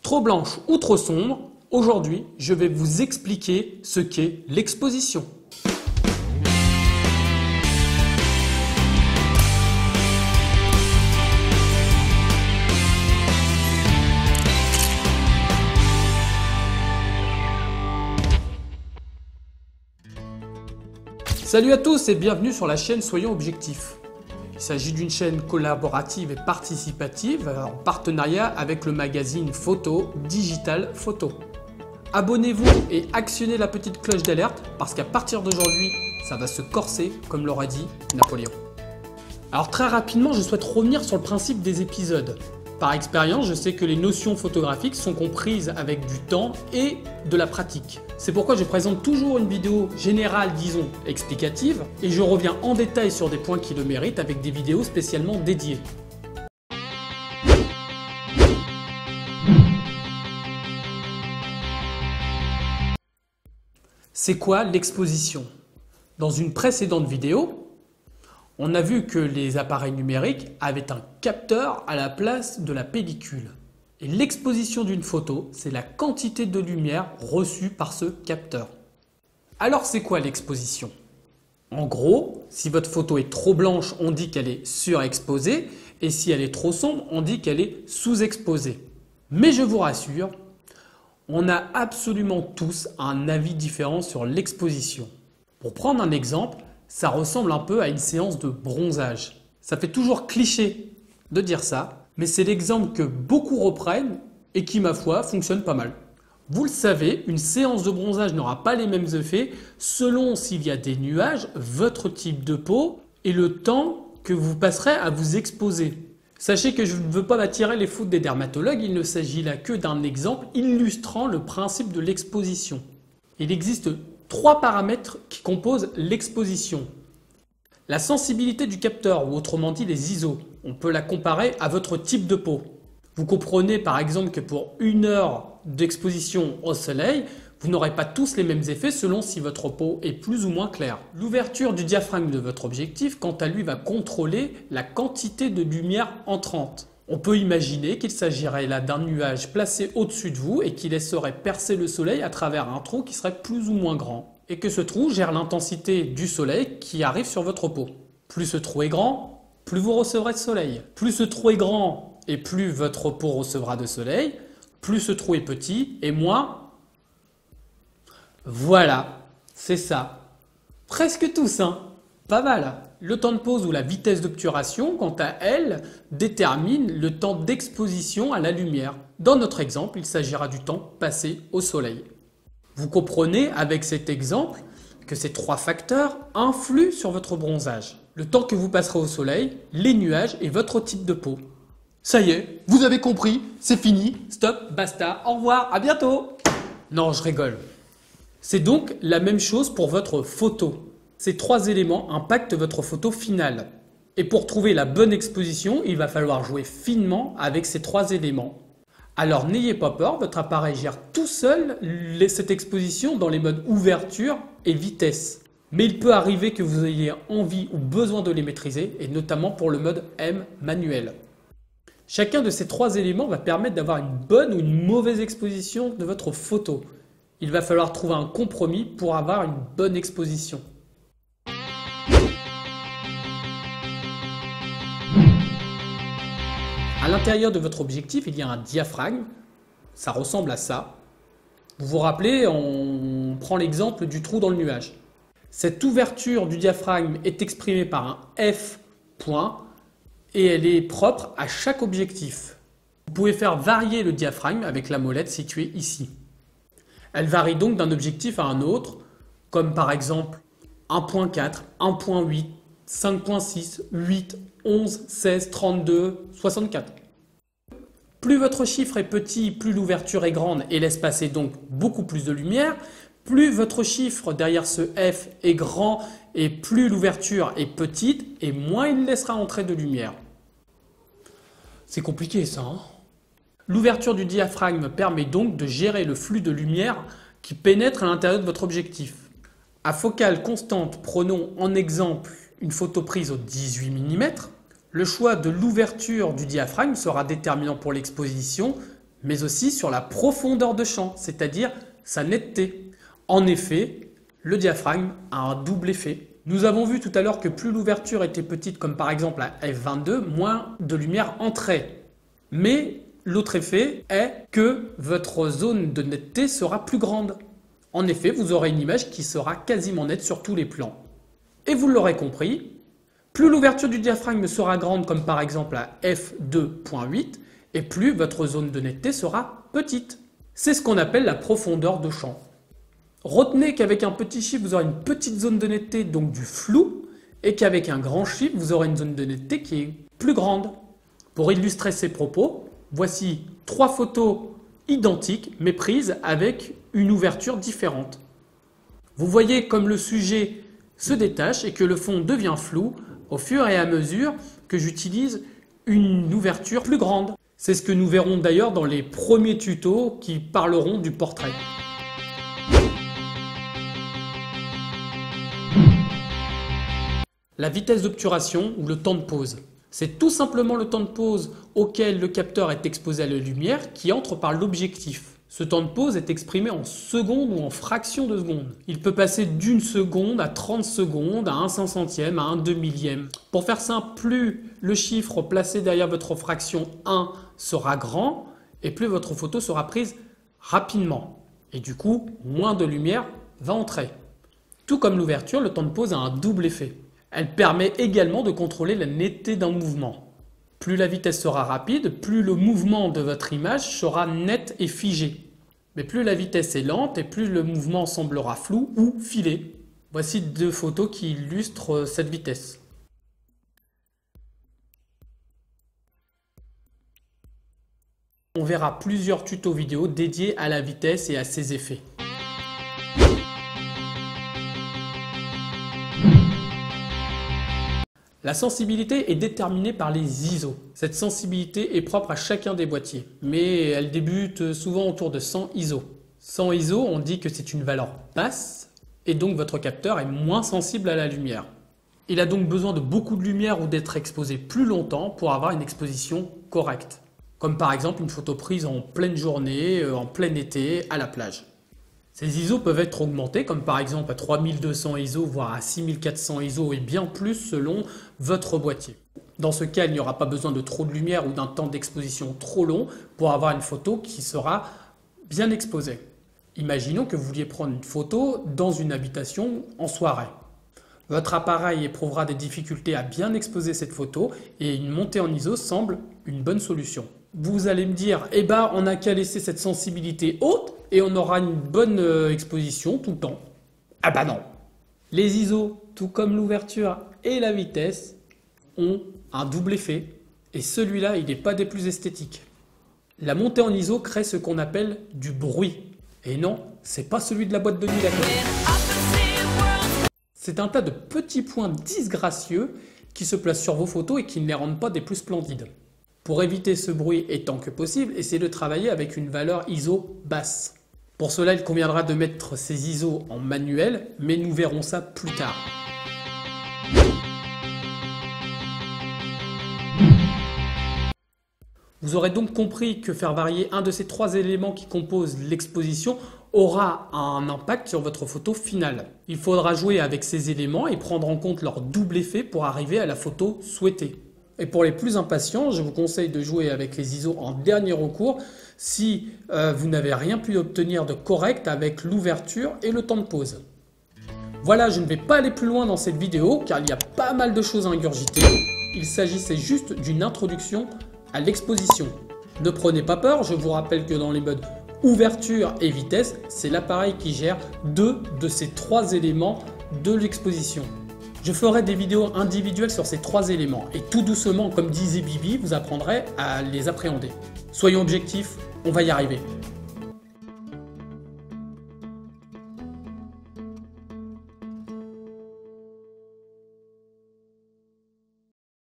Trop blanche ou trop sombre, aujourd'hui je vais vous expliquer ce qu'est l'exposition. Salut à tous et bienvenue sur la chaîne Soyons Objectifs. Il s'agit d'une chaîne collaborative et participative en partenariat avec le magazine Photo Digital Photo. Abonnez-vous et actionnez la petite cloche d'alerte parce qu'à partir d'aujourd'hui, ça va se corser comme l'aurait dit Napoléon. Alors très rapidement, je souhaite revenir sur le principe des épisodes. Par expérience, je sais que les notions photographiques sont comprises avec du temps et de la pratique. C'est pourquoi je présente toujours une vidéo générale, disons, explicative, et je reviens en détail sur des points qui le méritent avec des vidéos spécialement dédiées. C'est quoi l'exposition? Dans une précédente vidéo, on a vu que les appareils numériques avaient un capteur à la place de la pellicule. Et l'exposition d'une photo, c'est la quantité de lumière reçue par ce capteur. Alors c'est quoi l'exposition? En gros, si votre photo est trop blanche, on dit qu'elle est surexposée, et si elle est trop sombre, on dit qu'elle est sous-exposée. Mais je vous rassure, on a absolument tous un avis différent sur l'exposition. Pour prendre un exemple, ça ressemble un peu à une séance de bronzage. Ça fait toujours cliché de dire ça, mais c'est l'exemple que beaucoup reprennent et qui, ma foi, fonctionne pas mal. Vous le savez, une séance de bronzage n'aura pas les mêmes effets selon s'il y a des nuages, votre type de peau et le temps que vous passerez à vous exposer. Sachez que je ne veux pas m'attirer les foudres des dermatologues, il ne s'agit là que d'un exemple illustrant le principe de l'exposition. Il existe 3 paramètres qui composent l'exposition. La sensibilité du capteur, ou autrement dit les ISO. On peut la comparer à votre type de peau. Vous comprenez par exemple que pour 1 heure d'exposition au soleil, vous n'aurez pas tous les mêmes effets selon si votre peau est plus ou moins claire. L'ouverture du diaphragme de votre objectif, quant à lui, va contrôler la quantité de lumière entrante. On peut imaginer qu'il s'agirait là d'un nuage placé au-dessus de vous et qui laisserait percer le soleil à travers un trou qui serait plus ou moins grand. Et que ce trou gère l'intensité du soleil qui arrive sur votre peau. Plus ce trou est grand, plus vous recevrez de soleil. Plus ce trou est grand et plus votre peau recevra de soleil. Plus ce trou est petit et moins... Voilà, c'est ça. Presque tous, hein. Pas mal. Le temps de pose ou la vitesse d'obturation, quant à elle, détermine le temps d'exposition à la lumière. Dans notre exemple, il s'agira du temps passé au soleil. Vous comprenez avec cet exemple que ces 3 facteurs influent sur votre bronzage. Le temps que vous passerez au soleil, les nuages et votre type de peau. Ça y est, vous avez compris, c'est fini, stop, basta, au revoir, à bientôt. Non, je rigole. C'est donc la même chose pour votre photo. Ces 3 éléments impactent votre photo finale. Et pour trouver la bonne exposition, il va falloir jouer finement avec ces 3 éléments. Alors n'ayez pas peur, votre appareil gère tout seul cette exposition dans les modes ouverture et vitesse. Mais il peut arriver que vous ayez envie ou besoin de les maîtriser, et notamment pour le mode M manuel. Chacun de ces 3 éléments va permettre d'avoir une bonne ou une mauvaise exposition de votre photo. Il va falloir trouver un compromis pour avoir une bonne exposition. À l'intérieur de votre objectif, il y a un diaphragme. Ça ressemble à ça. Vous vous rappelez, on prend l'exemple du trou dans le nuage. Cette ouverture du diaphragme est exprimée par un F point et elle est propre à chaque objectif. Vous pouvez faire varier le diaphragme avec la molette située ici. Elle varie donc d'un objectif à un autre, comme par exemple 1.4, 1.8, 5.6, 8, 11, 16, 32, 64. Plus votre chiffre est petit, plus l'ouverture est grande et laisse passer donc beaucoup plus de lumière. Plus votre chiffre derrière ce F est grand et plus l'ouverture est petite et moins il laissera entrer de lumière. C'est compliqué ça, hein? L'ouverture du diaphragme permet donc de gérer le flux de lumière qui pénètre à l'intérieur de votre objectif. À focale constante, prenons en exemple une photo prise au 18 mm. Le choix de l'ouverture du diaphragme sera déterminant pour l'exposition, mais aussi sur la profondeur de champ, c'est-à-dire sa netteté. En effet, le diaphragme a un double effet. Nous avons vu tout à l'heure que plus l'ouverture était petite, comme par exemple à f22, moins de lumière entrait. Mais l'autre effet est que votre zone de netteté sera plus grande. En effet, vous aurez une image qui sera quasiment nette sur tous les plans. Et vous l'aurez compris, plus l'ouverture du diaphragme sera grande, comme par exemple à f2.8, et plus votre zone de netteté sera petite. C'est ce qu'on appelle la profondeur de champ. Retenez qu'avec un petit chiffre, vous aurez une petite zone de netteté, donc du flou, et qu'avec un grand chiffre, vous aurez une zone de netteté qui est plus grande. Pour illustrer ces propos, voici 3 photos identiques, mais prises avec une ouverture différente. Vous voyez comme le sujet se détache et que le fond devient flou au fur et à mesure que j'utilise une ouverture plus grande. C'est ce que nous verrons d'ailleurs dans les premiers tutos qui parleront du portrait. La vitesse d'obturation ou le temps de pause. C'est tout simplement le temps de pause auquel le capteur est exposé à la lumière qui entre par l'objectif. Ce temps de pause est exprimé en secondes ou en fractions de seconde. Il peut passer d'1 seconde à 30 secondes, à 1/500e, à 1/2000e. Pour faire simple, plus le chiffre placé derrière votre fraction 1 sera grand, et plus votre photo sera prise rapidement. Et du coup, moins de lumière va entrer. Tout comme l'ouverture, le temps de pause a un double effet. Elle permet également de contrôler la netteté d'un mouvement. Plus la vitesse sera rapide, plus le mouvement de votre image sera net et figé. Mais plus la vitesse est lente et plus le mouvement semblera flou ou filé. Voici 2 photos qui illustrent cette vitesse. On verra plusieurs tutos vidéo dédiés à la vitesse et à ses effets. La sensibilité est déterminée par les ISO. Cette sensibilité est propre à chacun des boîtiers, mais elle débute souvent autour de 100 ISO. 100 ISO, on dit que c'est une valeur basse, et donc votre capteur est moins sensible à la lumière. Il a donc besoin de beaucoup de lumière ou d'être exposé plus longtemps pour avoir une exposition correcte. Comme par exemple une photo prise en pleine journée, en plein été, à la plage. Ces ISO peuvent être augmentés, comme par exemple à 3200 ISO, voire à 6400 ISO et bien plus selon votre boîtier. Dans ce cas, il n'y aura pas besoin de trop de lumière ou d'un temps d'exposition trop long pour avoir une photo qui sera bien exposée. Imaginons que vous vouliez prendre une photo dans une habitation en soirée. Votre appareil éprouvera des difficultés à bien exposer cette photo et une montée en ISO semble une bonne solution. Vous allez me dire, eh ben, on n'a qu'à laisser cette sensibilité haute et on aura une bonne exposition tout le temps. Ah bah non. Les ISO, tout comme l'ouverture et la vitesse, ont un double effet et celui-là, il n'est pas des plus esthétiques. La montée en ISO crée ce qu'on appelle du bruit. Et non, c'est pas celui de la boîte de nuit d'accord. C'est un tas de petits points disgracieux qui se placent sur vos photos et qui ne les rendent pas des plus splendides. Pour éviter ce bruit et tant que possible, essayez de travailler avec une valeur ISO basse. Pour cela, il conviendra de mettre ces ISO en manuel, mais nous verrons ça plus tard. Vous aurez donc compris que faire varier un de ces 3 éléments qui composent l'exposition aura un impact sur votre photo finale. Il faudra jouer avec ces éléments et prendre en compte leur double effet pour arriver à la photo souhaitée. Et pour les plus impatients, je vous conseille de jouer avec les ISO en dernier recours si vous n'avez rien pu obtenir de correct avec l'ouverture et le temps de pause. Voilà, je ne vais pas aller plus loin dans cette vidéo car il y a pas mal de choses à ingurgiter. Il s'agissait juste d'une introduction à l'exposition. Ne prenez pas peur, je vous rappelle que dans les modes ouverture et vitesse, c'est l'appareil qui gère 2 de ces 3 éléments de l'exposition. Je ferai des vidéos individuelles sur ces 3 éléments et tout doucement, comme disait Bibi, vous apprendrez à les appréhender. Soyons objectifs, on va y arriver.